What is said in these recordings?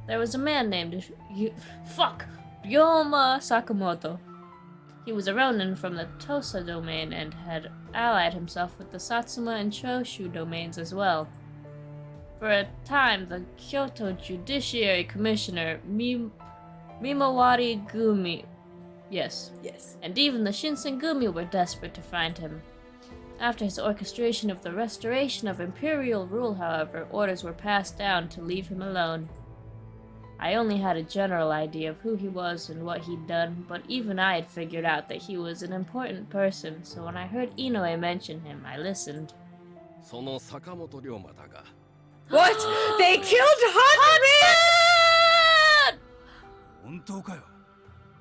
There was a man named Ryoma Sakamoto. He was a ronin from the Tosa domain and had allied himself with the Satsuma and Choshu domains as well. For a time, the Kyoto Judiciary Commissioner Mimawari Gumi, yes, and even the Shinsengumi were desperate to find him. After his orchestration of the restoration of imperial rule, however, orders were passed down to leave him alone. I only had a general idea of who he was and what he'd done, but even I had figured out that he was an important person, so when I heard Inoue mention him, I listened. What? They killed Hot Man! 本当かよ。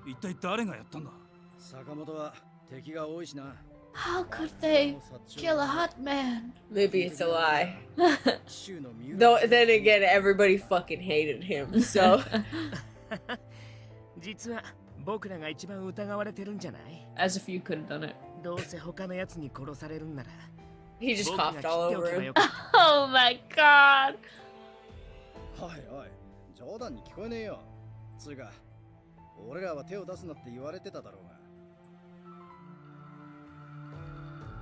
一体誰がやったんだ。坂本は敵が多いしな。 How could they kill a hot man? Maybe it's a lie. Though, then again, everybody fucking hated him, so. 実は僕らが一番疑われてるんじゃない As if you could have done it. どうせ他のやつに殺されるんなら He just coughed all over him. Oh my god! おいおい、冗談に聞こえねえよ。つうか、俺らは手を出すなって言われてただろうが。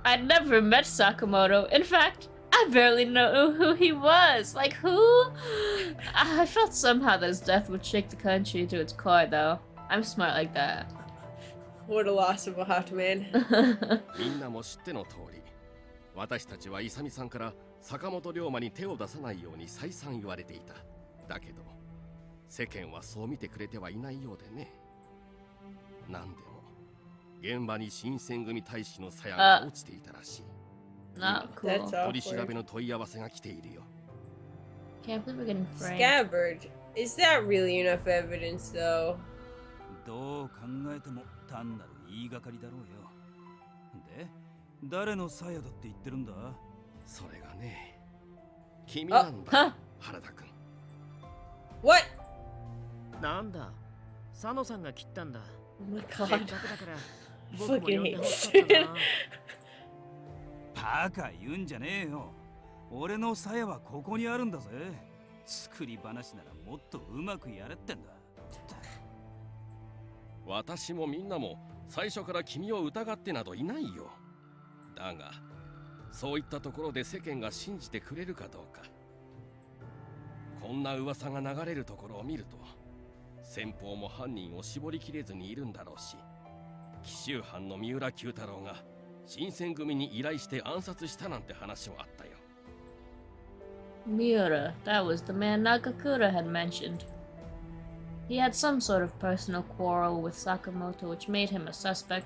I'd never met Sakamoto. In fact, I barely know who he was. Like, who? I felt somehow that his death would shake the country to its core, though. I'm smart like that. What a loss of a hot man. みんなも知っての通り、私たちはイサミさんから坂本龍馬に手を出さないように再三言われていた。だけど、世間はそう見てくれてはいないようでね。なんでも。 現場に新選組大使の鞘が落ちていたらしい。Not cool. 取り調べの問い合わせが来ているよ。Can't believe we're getting framed. Scabbard. Is that really enough evidence, though? どう考えても単なる言いがかりだろうよ。で、誰の鞘だって言ってるんだ？それがね、君なんだ、原田君。What? なんだ、佐野さんが切ったんだ。 Oh my せっ god. かくだから Fucking hates. バカ言うんじゃねえよ。俺の鞘はここにあるんだぜ。作り話ならもっとうまくやれってんだ。私もみんなも最初から君を疑ってなどいないよ。だが、そういったところで世間が信じてくれるかどうか。こんな噂が流れるところを見ると、先方も犯人を絞りきれずにいるんだろうし、紀州藩の三浦九太郎が新選組に依頼して暗殺したなんて話もあったよ。Miura, that was the man Nagakura had mentioned. He had some sort of personal quarrel with Sakamoto which made him a suspect.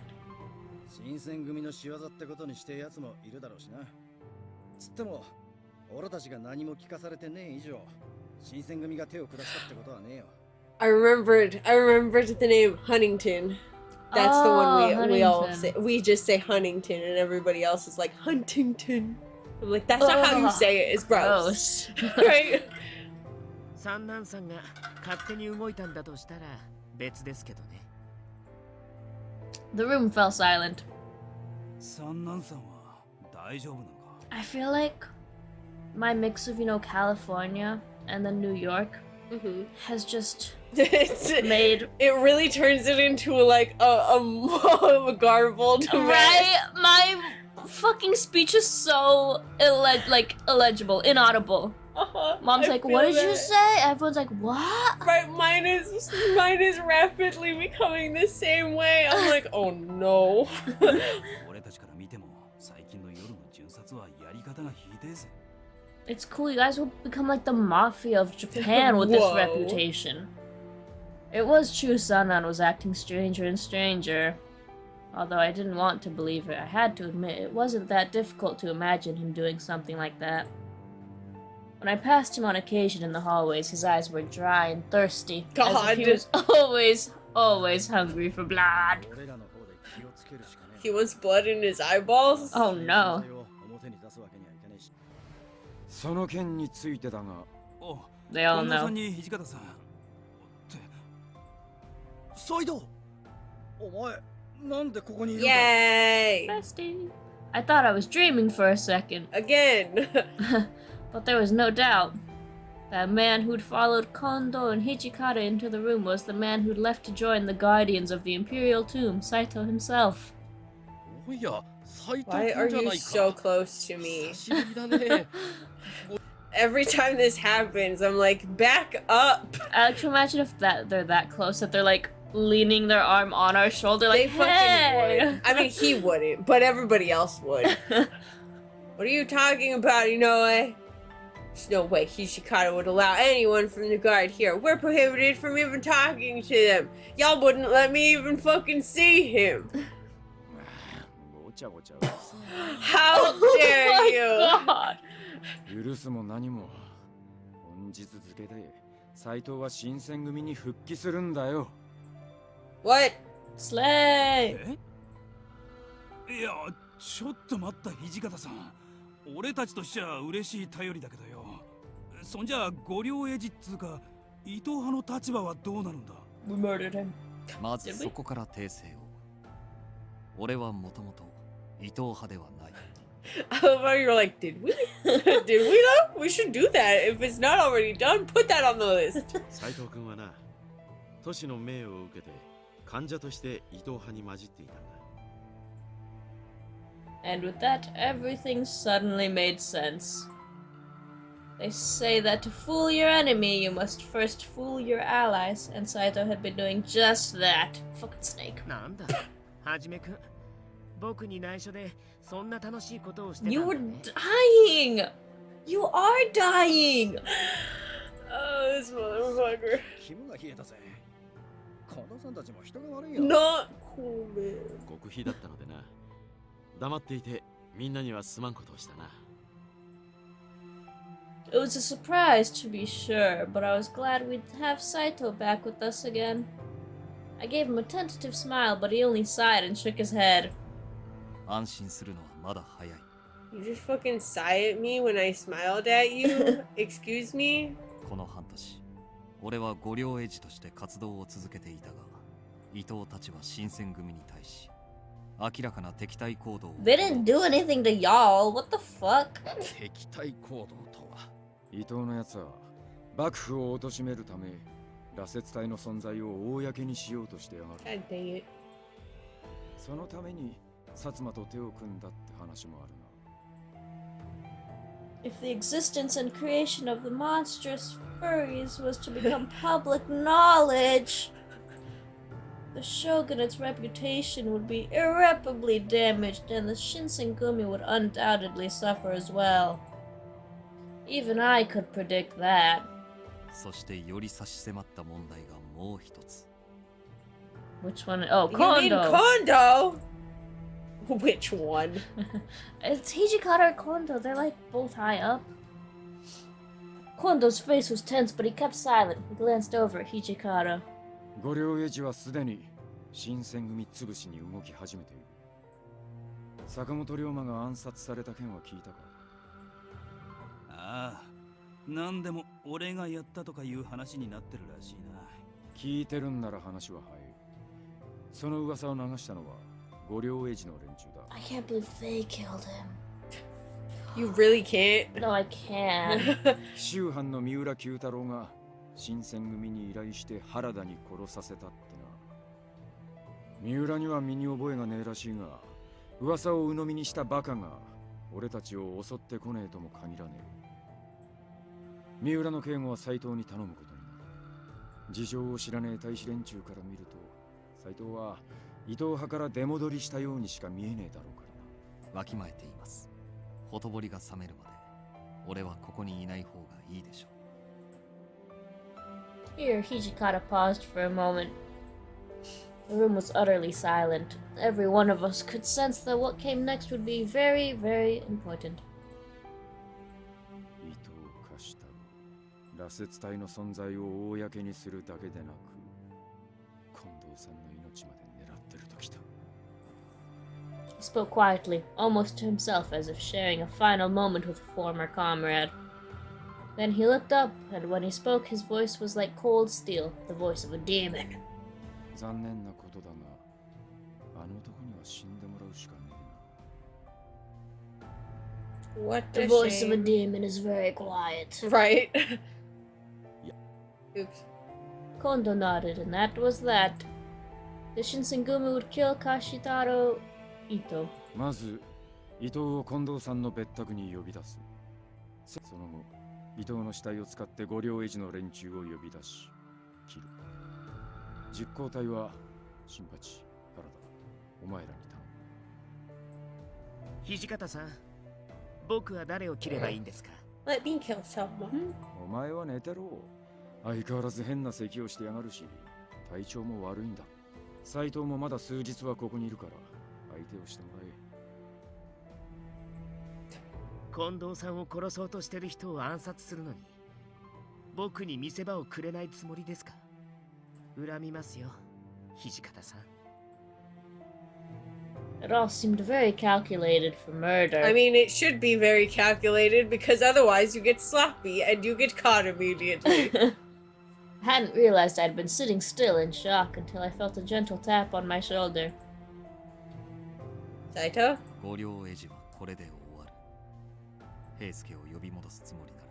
新選組の仕業ってことにしてやつもいるだろうしな。つっても、俺たちが何も聞かされてねえ以上、新選組が手を下したってことはねえよ。I remembered the name Huntington. That's the one we all say. We just say Huntington and everybody else is like Huntington. I'm like, that's not how you say it. It's gross. Right? 三男さんが勝手に動いたんだとしたら別ですけどね。 The room fell silent. 三男さんは大丈夫なのか？ I feel like my mix of, California and then New York has just made... It really turns it into like a garbled mess. Right? My fucking speech is so illegible, inaudible. Mom's like, what did you say? Everyone's like, what? Right, mine is rapidly becoming the same way. I'm like, oh no. 俺たちから見ても最近の夜の巡察はやり方がひでえぜ。 It's cool, you guys will become like the mafia of Japan with this reputation. It was true Sanan was acting stranger and stranger. Although I didn't want to believe it, I had to admit it wasn't that difficult to imagine him doing something like that. When I passed him on occasion in the hallways, his eyes were dry and thirsty. God. As if he was always hungry for blood. He wants blood in his eyeballs? Oh no. その件についてだが、They all 近藤さ know. んに土方さん。って、サイド。お前、なんでここにいるんだ？ Yay! Bestie. I thought I was dreaming for a second. Again. But there was no doubt. That man who'd followed Kondo and Hijikata into the room was the man who'd left to join the guardians of the Imperial Tomb, Saito himself. おや、斎藤 Why 君 are じゃ you ない so か。 close to me? 久しぶりだね。 Every time this happens, I'm like, back up. Can you imagine if they're that close that they're like leaning their arm on our shoulder, They like, fucking hey! would. I mean, he wouldn't, but everybody else would. What are you talking about, Inoue? There's no way Hijikata would allow anyone from the guard here. We're prohibited from even talking to them. Y'all wouldn't let me even fucking see him. ごちゃごちゃ How dare you? God. 許すも何も本日付で斎藤は新選組に復帰するんだよ。 What? Slay! えいや、ちょっと待った土方さん。俺たちとしちゃ嬉しい頼りだけどよ。そんじゃ御両エイジっつうか伊藤派の立場はどうなるんだ。 We murdered him. まずそこから訂正を。俺はもともと伊藤派ではない。 I love how you're like, did we? Did we though? We should do that. If it's not already done, put that on the list. 斉藤君はな、都市の命を受けて患者として伊藤派に混じっていたんだ。 And with that, everything suddenly made sense. They say that to fool your enemy, you must first fool your allies, and Saito had been doing just that. Fucking snake. なんだ、はじめくん。僕に内緒でそんな楽しいことをしてた You んだ were ね。 dying! You are dying! Oh, this motherfucker. 肝が冷えたぜ。近藤さんたちも人が悪いよ。 Not cool, man. 極秘だったのでな。黙っていてみんなにはすまんことをしたな。 It was a surprise, to be sure, but I was glad we'd have Saito back with us again. I gave him a tentative smile, but he only sighed and shook his head. 安心するのはまだ早い。 You just fucking sigh at me when I smiled at you? Excuse me? この半年、俺は御両エイジとして活動を続けていたが、伊藤たちは新選組に対し、明らかな敵対行動を。 They didn't do anything to y'all. What the fuck? 敵対行動とは。伊藤のやつは幕府を貶めるため羅刹隊の存在を公にしようとしてやがる。 God dang it. そのために薩摩と手を組んだって話もあるな。 If the existence and creation of the monstrous furries was to become public knowledge, the shogunate's reputation would be irreparably damaged, and the Shinsengumi would undoubtedly suffer as well. Even I could predict that. そしてより差し迫った問題がもう一つ。 Which one? Oh, You mean Kondo! Kondo? Which one? It's Hijikata or Kondo. They're like both high up. Kondo's face was tense, but he kept silent. He glanced over at Hijikata. 御両エイジはすでに新選組潰しに動き始めている。坂本龍馬が暗殺された件は聞いたか？ああ、なんでも俺がやったとかいう話になってるらしいな。聞いてるんなら話は早い。その噂を流したのは御両エイジの連中だ。 I can't believe they killed him. You really can't? No, I can't. 紀州藩の三浦九太郎が新選組に依頼して原田に殺させたってな。三浦には身に覚えがねえらしいが、噂を鵜呑みにしたバカが俺たちを襲ってこねえとも限らねえ。三浦の警護は斎藤に頼むことになる。事情を知らねえ大使連中から見ると、斎藤は伊藤派から出戻りしたようにしか見えねえだろうからな。わきまえています。ほとぼりが冷めるまで、俺はここにいない方がいいでしょう。 Here, Hijikata paused for a moment. The room was utterly silent. Every one of us could sense that what came next would be very, very important. 伊藤貸太郎、羅刹隊の存在を公にするだけでなく、近藤さんの命まで狙ってるときた。 He spoke quietly, almost to himself, as if sharing a final moment with a former comrade. Then he looked up, and when he spoke, his voice was like cold steel, the voice of a demon. 残念なことだが、あの男には死んでもらうしかねえな。 What The a voice of a shame. demon is very quiet. Right? Oops. Kondo nodded, and that was that. The Shinsengumi would kill Kashitaro Ito. まず伊藤を近藤さんの別宅に呼び出す。その後伊藤の死体を使って五両エジの連中を呼び出し切る。実行隊は新八、原田、お前らに頼む。土方さん、僕は誰を切ればいいんですか？ Let me kill someone. お前は寝てろ。相変わらず変な咳をしてやがるし、体調も悪いんだ。斎藤もまだ数日はここにいるから相手をしてもらえ。近藤さんを殺そうとしてる人を暗殺するのに、僕に見せ場をくれないつもりですか？恨みますよ、土方さん。It all seemed very calculated for murder. I mean, it should be very calculated because otherwise you get sloppy and you get caught immediately. I hadn't realized I'd been sitting still in shock until I felt a gentle tap on my shoulder. Saito? 五両エジはこれで終わる。平助を呼び戻すつもりなら、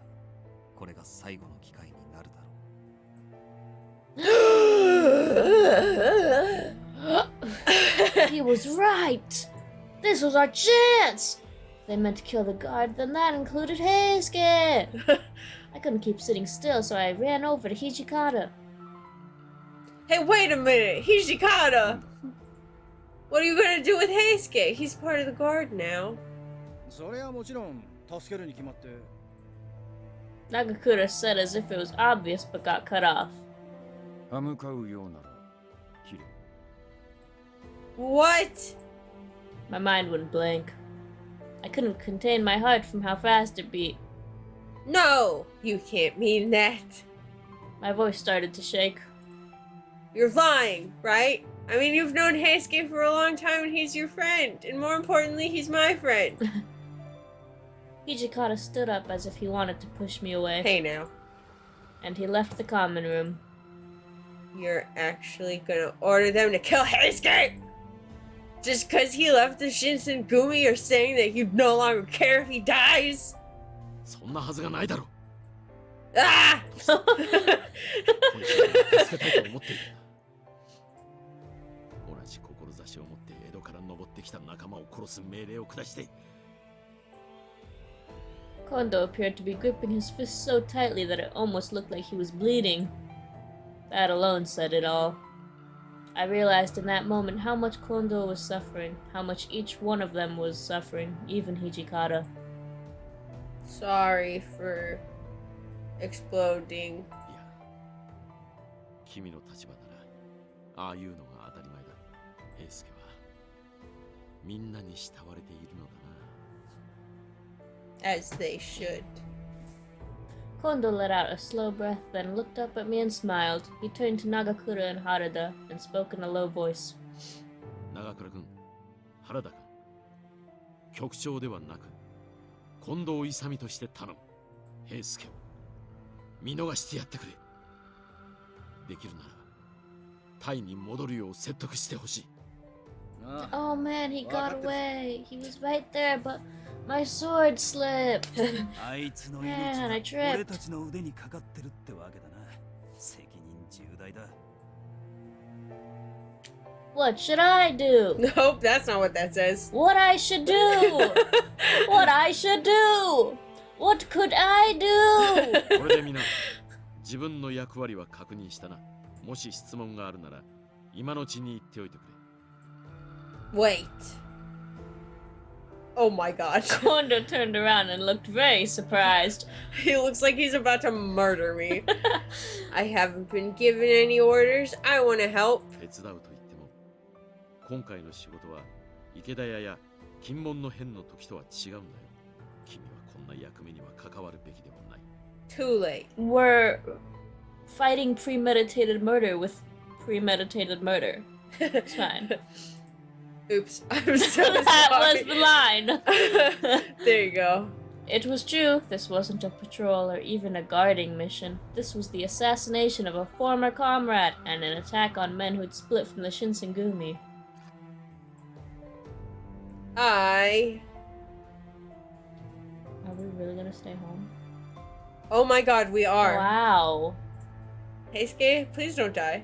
これが最後の機会になるだろう。 He was right! This was our chance! If they meant to kill the guard, then that included Heisuke! I couldn't keep sitting still, so I ran over to Hijikata. Hey, wait a minute! Hijikata! What are you gonna do with Heisuke? He's part of the guard now. それはもちろん助けるに決まって。 Nagakura said as if it was obvious but got cut off. 歯向かうようなら切れ。 What? My mind went blank. I couldn't contain my heart from how fast it beat. No! You can't mean that. My voice started to shake. You're lying, right? I mean, you've known Heisuke for a long time and he's your friend. And more importantly, he's my friend. Hijikata stood up as if he wanted to push me away. Hey now. And he left the common room. You're actually gonna order them to kill Heisuke? Just cause he left the Shinsengumi, you're saying that you no longer care if he dies? そんなはずがないだろう。 Ah! 助けたいと思っている。同じ志を持って江戸から登ってきた仲間を殺す命令を下して。 Kondo appeared to be gripping his fist so tightly that it almost looked like he was bleeding. That alone said it all. I realized in that moment how much Kondo was suffering, how much each one of them was suffering, even Hijikata. Sorry for exploding. いや、君の立場ならああいうのが当たり前だ。平助はみんなに慕われているのだな。 As they should. Kondo let out a slow breath, then looked up at me and smiled. He turned to Nagakura and Harada and spoke in a low voice. 長倉君、原田君、局長ではなく近藤勇として頼む。平助を見逃してやってくれ。できるならタイに戻るよう説得してほしい。Oh man, he got away. He was right there, but my sword slipped. あいつの命 Man, I が tripped. 俺たちの腕にかかってるってわけだな。責任重大だ。 What should I do? Nope, that's not what that says. What I should do? What I should do? What could I do? これでみんな自分の役割は確認したな。もし質問があるなら今のうちに言っておいてくれ。 Wait. Oh my god. Kondo turned around and looked very surprised. He looks like he's about to murder me. I haven't been given any orders. I want to help. 手伝うと言っても今回の仕事は池田屋や金門の変の時とは違うんだよ。君はこんな役目には関わるべきではない。 Too late. We're fighting premeditated murder with premeditated murder. It's fine. Oops, I'm so sorry. That was the line. There you go. It was true. This wasn't a patrol or even a guarding mission. This was the assassination of a former comrade and an attack on men who'd split from the Shinsengumi. Are we really gonna stay home? Oh my god, we are. Wow. Heisuke, please don't die.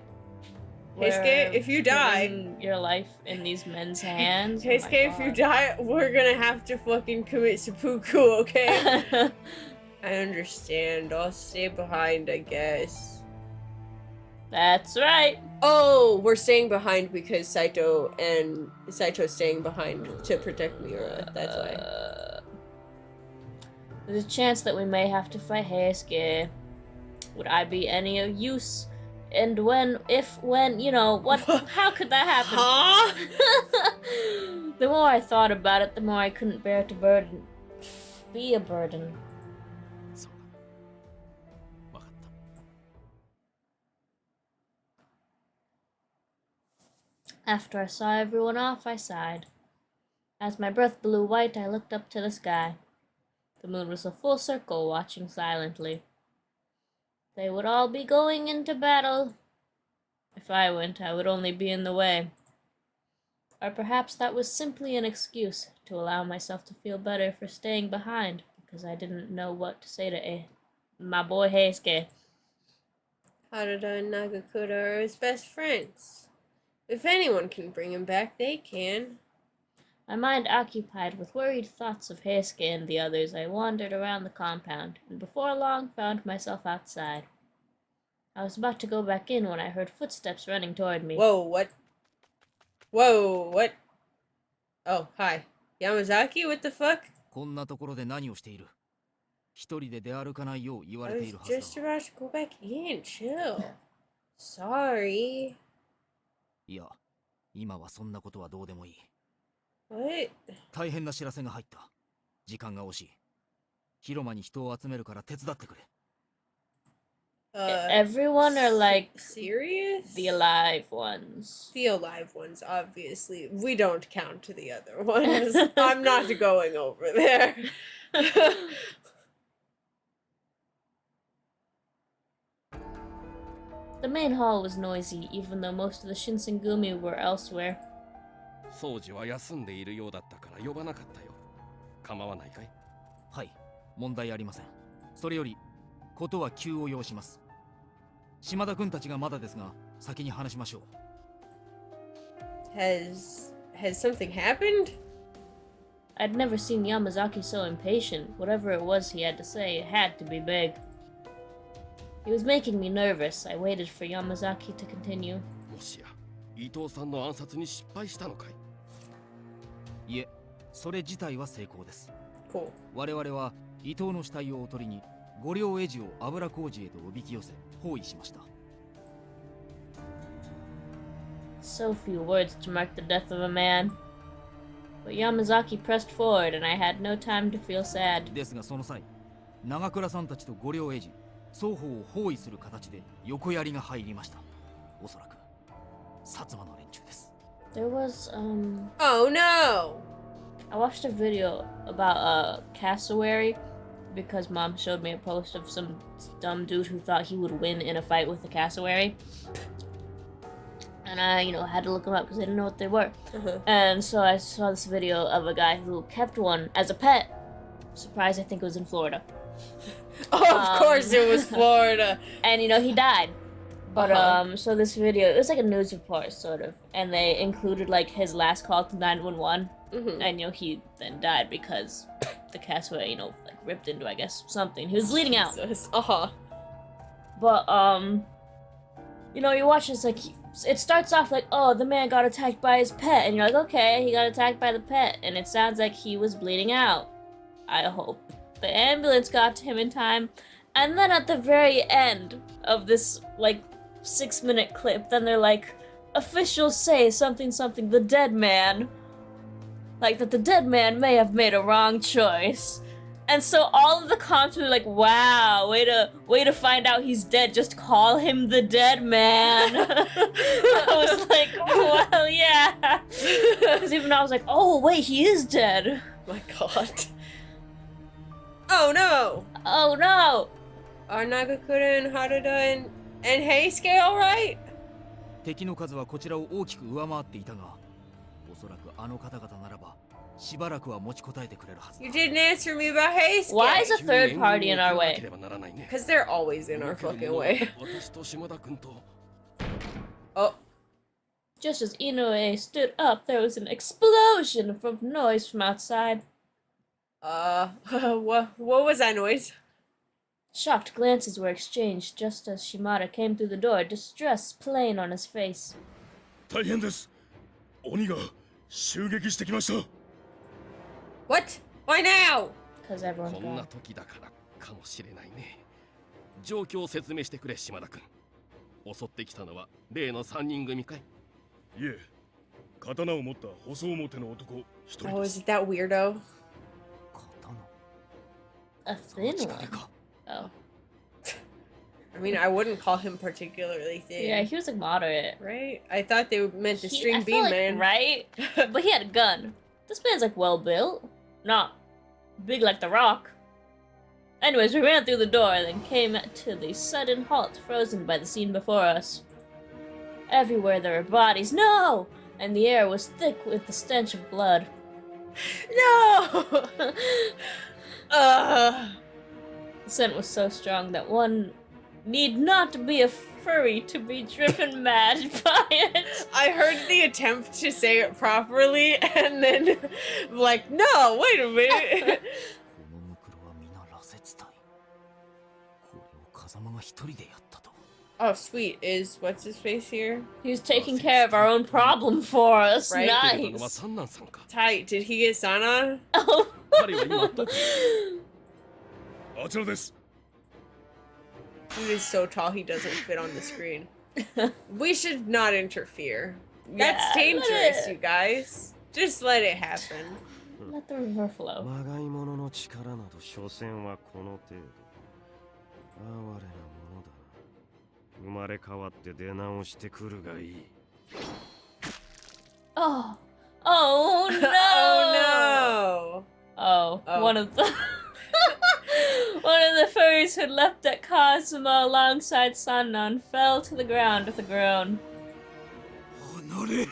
We're Heisuke, if you die, putting your life in these men's hands. Oh my Heisuke, if you God. die, we're gonna have to fucking commit seppuku, okay? I understand. I'll stay behind, I guess. That's right. Oh, we're staying behind because Saito's staying behind to protect Miura. That's why. There's a chance that we may have to fight Heisuke. Would I be any of use? And when, you know, what? How could that happen? Huh? The more I thought about it, the more I couldn't bear to be a burden. そうだ。わかった。 After I saw everyone off, I sighed. As my breath blew white, I looked up to the sky. The moon was a full circle, watching silently. They would all be going into battle. If I went, I would only be in the way. Or perhaps that was simply an excuse to allow myself to feel better for staying behind, because I didn't know what to say to my boy Heisuke. Harada and Nagakura are his best friends. If anyone can bring him back, they can. My mind occupied with worried thoughts of Heisuke and the others, I wandered around the compound, and before long found myself outside. I was about to go back in when I heard footsteps running toward me. Whoa, what? Whoa, what? Oh, hi. Yamazaki, what the fuck? こんなところで何をしている？一人で出歩かないよう言わ I れてい was るはずだ。 just about to go back in. Chill. Sorry. いや、今はそんなことはどうでもいい。 What? 大変な知らせが入った。時間が惜しい。広間に人を集めるから手伝ってくれ。Everyone are like serious? the alive ones. The alive ones, obviously. We don't count to the other ones. I'm not going over there. The main hall was noisy, even though most of the Shinsengumi were elsewhere. 掃除は休んでいるようだったから呼ばなかったよ。構わないかい？はい、問題ありません。それより、ことは急を要します。島田君たちがまだですが、先に話しましょう。Has something happened? I'd never seen Yamazaki so impatient. Whatever it was he had to say, it had to be big. He was making me nervous. I waited for Yamazaki to continue. もしや、伊藤さんの暗殺に失敗したのかい？いえ、それ自体は成功です。Cool. 我々は伊藤の死体をおとりに、五両エジを油麹へとおびき寄せ、包囲しました。So few words to mark the death of a man. But Yamazaki pressed forward, and I had no time to feel sad. ですがその際、長倉さんたちと五両エジ、双方を包囲する形で横槍が入りました。おそらく、薩摩の連中です。There was, Oh no! I watched a video about a cassowary because mom showed me a post of some dumb dude who thought he would win in a fight with a cassowary. And I, had to look them up because I didn't know what they were. And so I saw this video of a guy who kept one as a pet. Surprise, I think it was in Florida. Oh, of course it was Florida. And, he died. But, so this video, it was like a news report, sort of. And they included, like, his last call to 911. And, he then died because the cassowary, like, ripped into, I guess, something. He was bleeding out. But, you watch this, like, it starts off like, oh, the man got attacked by his pet. And you're like, okay, he got attacked by the pet. And it sounds like he was bleeding out. I hope. The ambulance got to him in time. And then at the very end of this, like, 6-minute clip, then they're like, officials say something, the dead man. Like, that the dead man may have made a wrong choice. And so all of the comments were like, wow, way to find out he's dead, just call him the dead man. I was like, well, yeah. Because even I was like, oh, wait, he is dead. My god. Oh no! Oh no! Are Nagakura and Harada and Heisuke alright? 敵の数はこちらを大きく上回っていたが、おそらくあの方々ならばしばらくは持ちこたえてくれるはずだ。 You didn't answer me about Hayes. Why is a third party in our way? Because they're always in our fucking way. 私と島田君と Oh, Just as Inoue stood up, there was an explosion of noise from outside. what was that noise? Shocked glances were exchanged just as Shimada came through the door, distress plain on his face. 大変です。鬼が襲撃してきました。 What? Why now? Because everyone's こんな gone. 時だからかもしれないね。状況を説明してくれ島田君。襲ってきたのは例の3人組かい？いえ、刀を持った細表の男一人 Oh, で is す。 it that weirdo? 刀 A thin 力 one. か。 Oh. I mean, I wouldn't call him particularly thin. Yeah, he was like moderate. Right? I thought they meant the I string feel bean like, man. right? But he had a gun. This man's like well built. Not big like the Rock. Anyways, we ran through the door and then came to the sudden halt, frozen by the scene before us. Everywhere there were bodies. No! And the air was thick with the stench of blood. No! The scent was so strong that one need not be a furry to be driven mad by it. I heard the attempt to say it properly and then, like, no, wait a minute. このムクロは皆羅刹体。これを風間が一人でやったと。 Oh, sweet. Is what's his face here? He's taking care of our own problem for us. Right. 出てたのは Nice. 三男さんか。 Tight. Did he get Sana? Oh. 彼は今どこ？あちらです。 He is so tall he doesn't fit on the screen. We should not interfere. That's Yeah, dangerous, let it- you guys. Just let it happen. Let the river flow. まがい物の力など所詮はこの程度。哀れなものだな。生まれ変わって出直してくるがいい。Oh. Oh no. Oh no. Oh, Oh. one of the one of the furries who had left at Kazuma alongside Sannan fell to the ground with a groan. 離れ。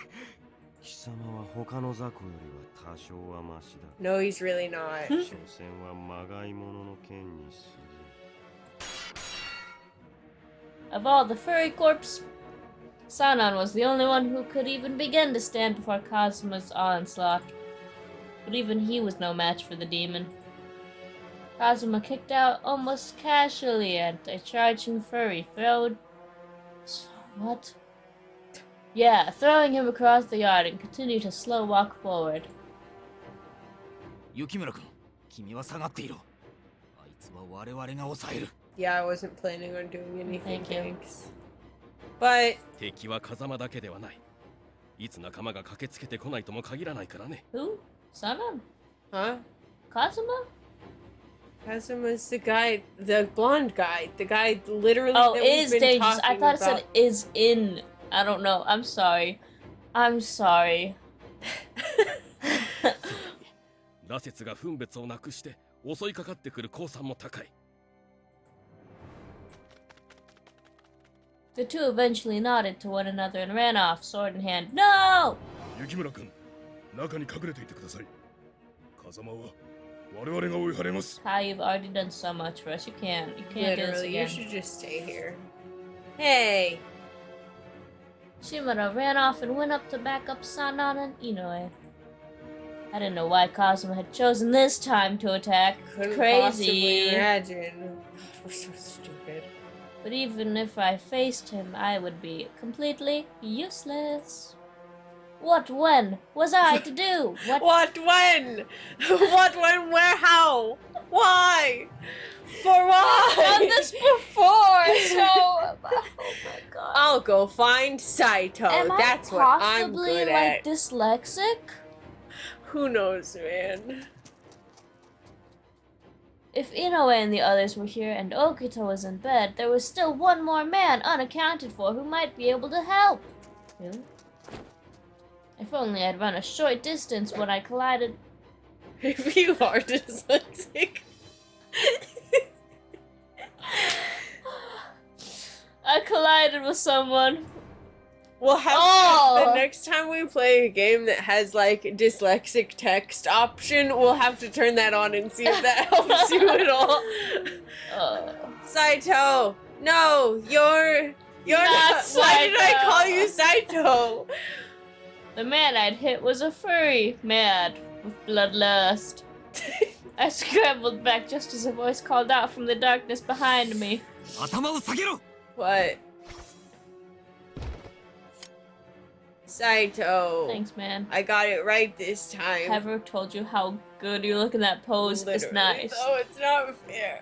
貴様は他の雑魚よりは多少はマシだ。 No, he's really not. 所詮はまがい物の剣に過ぎる。 Of all the furry corpse, Sannan was the only one who could even begin to stand before Kazuma's onslaught. But even he was no match for the demon. Kazuma kicked out almost casually at a charging furry, what? Yeah, throwing him across the yard and continued to slow walk forward. 雪村君、君は下がっていろ。あいつは我々が抑える。 Yeah, I wasn't planning on doing anything, Thank you. thanks. But 敵は風間だけではない。いつ仲間が駆けつけてこないとも限らないからね。 Who? Sannan? huh? Kazuma? Kazuma's the guy, the blonde guy, the guy literally Oh, that we've is been dangerous. I talking thought it about. said is in. I don't know. I'm sorry. I'm sorry. 羅刹が分別をなくして襲いかかってくる降参も高い。 The two eventually nodded to one another and ran off, sword in hand. No! 雪村君、中に隠れていてください。風間は我々が追い払います。 Kai, you've already done so much for us. You can't do this Literally, you again. should just stay here. Hey! Shimada ran off and went up to back up Sannan and Inoue. I didn't know why Kazuma had chosen this time to attack. Couldn't Crazy. possibly imagine. We're so stupid. But even if I faced him, I would be completely useless. What when was I to do? What, when? What, when, where, how? Why? For what? I've done this before, so oh my god. I'll go find Saito. Am That's I what I'm possibly good like at. dyslexic? Who knows, man? If Inoue and the others were here and Okita was in bed, there was still one more man unaccounted for who might be able to help. Really? If only I'd run a short distance when I collided. If you are dyslexic. I collided with someone. We'll have Oh! the next time we play a game that has like dyslexic text option, we'll have to turn that on and see if that helps you at all. Saito! No, you're not. Why did I call you Saito? The man I'd hit was a furry, mad with bloodlust. I scrambled back just as a voice called out from the darkness behind me. What? Saito. Thanks, man. I got it right this time. Ever told you how good you look in that pose? It's nice. Oh, it's not fair.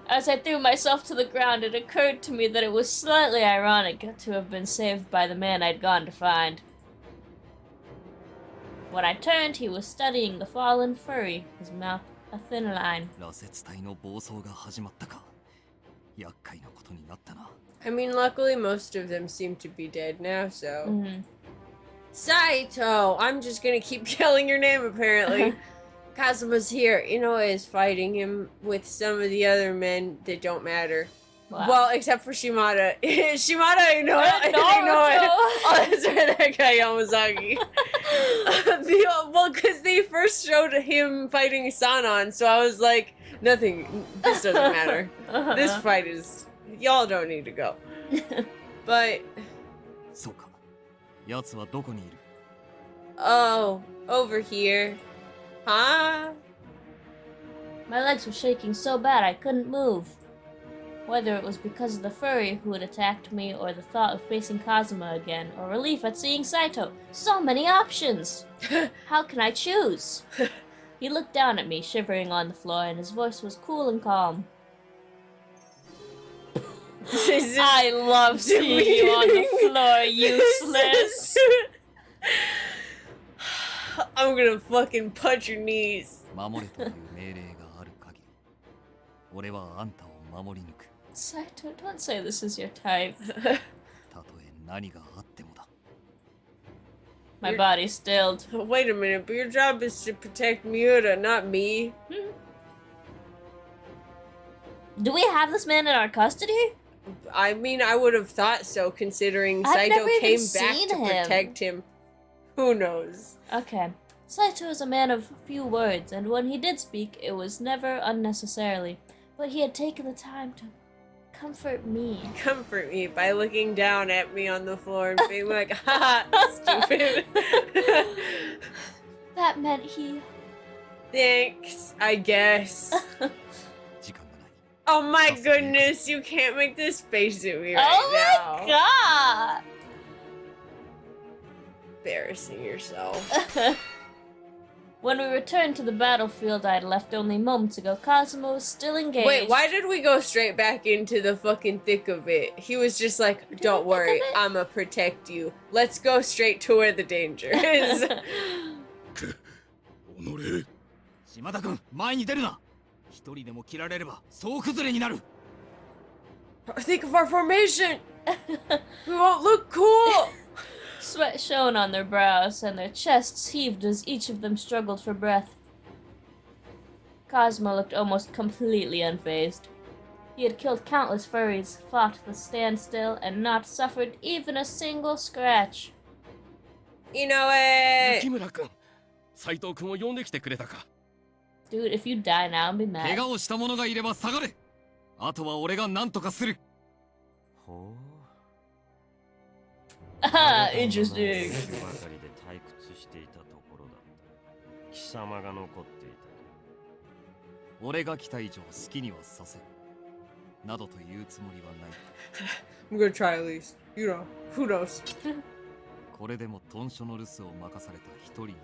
As I threw myself to the ground, it occurred to me that it was slightly ironic to have been saved by the man I'd gone to find. When I turned, he was studying the fallen furry, his mouth a thin line. I mean, luckily most of them seem to be dead now, so... Saito! I'm just gonna keep yelling your name, apparently. Kazuma's here. Inoue is fighting him with some of the other men that don't matter. Wow. Well, except for Shimada. Shimada, Inoue. Oh, that's right, that guy, Yamazaki. Well, because they first showed him fighting Sanon, so I was like, nothing, this doesn't matter. This fight is... Y'all don't need to go. But... Oh, over here. Huh? My legs were shaking so bad I couldn't move. Whether it was because of the furry who had attacked me, or the thought of facing Kazuma again, or relief at seeing Saito. So many options! How can I choose? He looked down at me, shivering on the floor, and his voice was cool and calm. I love seeing you on the floor, useless! I'm gonna fucking punch your knees. Saito, don't say this is your type. My body stilled. Wait a minute, but your job is to protect Miura, not me. Do we have this man in our custody? I mean, I would have thought so, considering I've Saito never even came back seen to protect him. Who knows? Okay. Saito is a man of few words, and when he did speak, it was never unnecessarily. But he had taken the time to comfort me. Comfort me by looking down at me on the floor and being like, ha, stupid. That meant he... Thanks, I guess. Oh my goodness, you can't make this face at me right now. Oh my god! Embarrassing yourself. When we returned to the battlefield I had left only moments ago, Kazuma was still engaged. Wait, why did we go straight back into the fucking thick of it? He was just like, don't worry, I'ma protect you. Let's go straight to where the danger is. Think of our formation! We won't look cool! Sweat shone on their brows, and their chests heaved as each of them struggled for breath. Kazuma looked almost completely unfazed. He had killed countless furries, fought the standstill, and not suffered even a single scratch. Inoue! Dude, if you die now, I'll be mad. Ah, interesting. 俺が来た以上好きにはさせなどと言うつもりはない。 I'm gonna try at least. You know, who knows? これでもトンショの留守を任された一人なの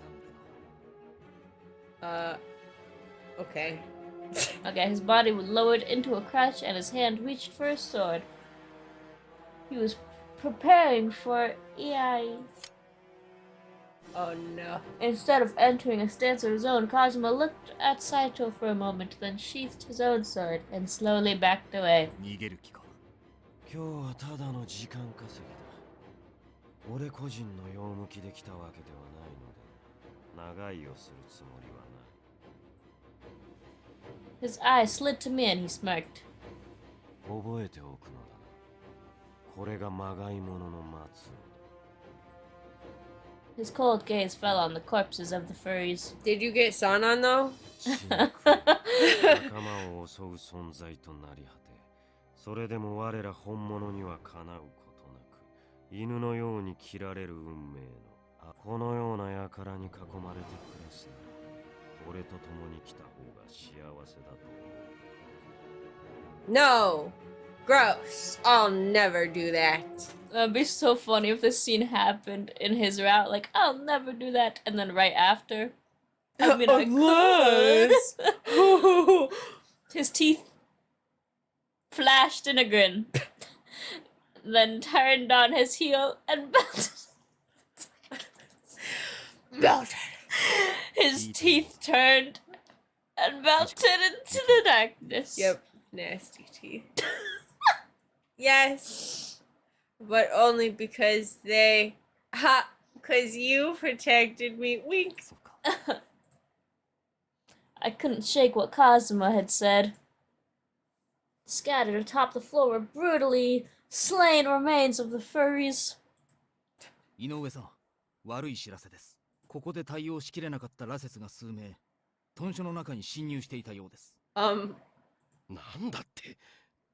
でな。Okay. Okay, his body was lowered into a crouch and his hand reached for his sword. He was preparing for EI. Oh no. Instead of entering a stance of his own, Kazuma looked at Saito for a moment, then sheathed his own sword and slowly backed away. 逃げる気か。今日はただの時間稼ぎだ。俺個人の用向きで来たわけではないので、長居をするつもりはない。His eye slid to me and he smirked. 覚えておくのだな。これがまがいものの末路 His cold gaze fell on the corpses of the furries. Did you get sun on though? 仲間を襲う存在となり果て、それでも我ら本物にはかなうことなく、犬のように切られる運命のこのような輩に囲まれて暮らすなら、俺と共に来た方が幸せだと思う。 No. Gross. I'll never do that. That'd be so funny if this scene happened in his route. Like, I'll never do that. And then right after, I mean, I could. His teeth flashed in a grin. Then turned on his heel and melted. His teeth turned and melted into the darkness. Yep. Nasty teeth. Yes. But only because they... Ha! Because you protected me. Wink. I couldn't shake what Kazuma had said. Scattered atop the floor were brutally slain remains of the furries. 井上さん、悪い知らせです。ここで対応しきれなかった羅刹が数名、豚書の中に侵入していたようです。なんだって、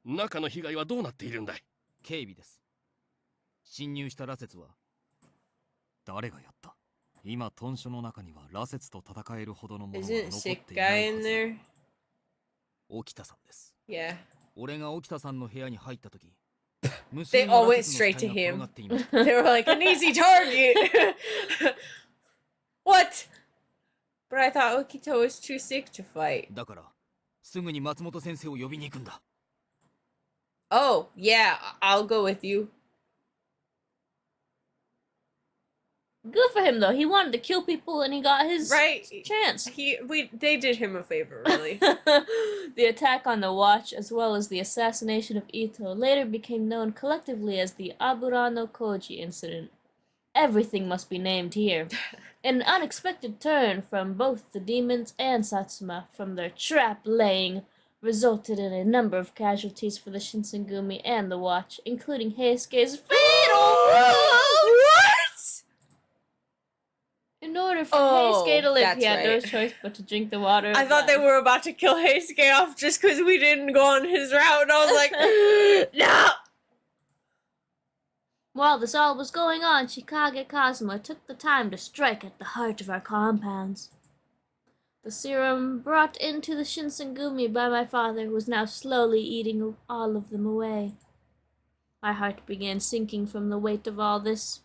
中の被害はどうなっているんだい？警備です。侵入した羅刹は誰がやった？今豚書の中には羅刹と戦えるほどのものが残っていないはず。沖田さんです。Yeah. 俺が沖田さんの部屋に入った時、They all went straight to him. They were like an easy target. What? But I thought Okita was too sick to fight. だからすぐに松本先生を呼びに行くんだ。Oh, yeah, I'll go with you. Good for him, though. He wanted to kill people and he got his chance. They did him a favor, really. The attack on the watch, as well as the assassination of Ito, later became known collectively as the Aburano Koji incident. Everything must be named here. An unexpected turn from both the demons and Satsuma from their trap-laying resulted in a number of casualties for the Shinsengumi and the watch, including Heisuke's fatal What? In order for Heisuke to live, he had no choice but to drink the water. I thought they were about to kill Heisuke off just because we didn't go on his route, and I was like, no! While this all was going on, Chikage Kazuma took the time to strike at the heart of our compounds. The serum brought into the Shinsengumi by my father was now slowly eating all of them away. My heart began sinking from the weight of all this.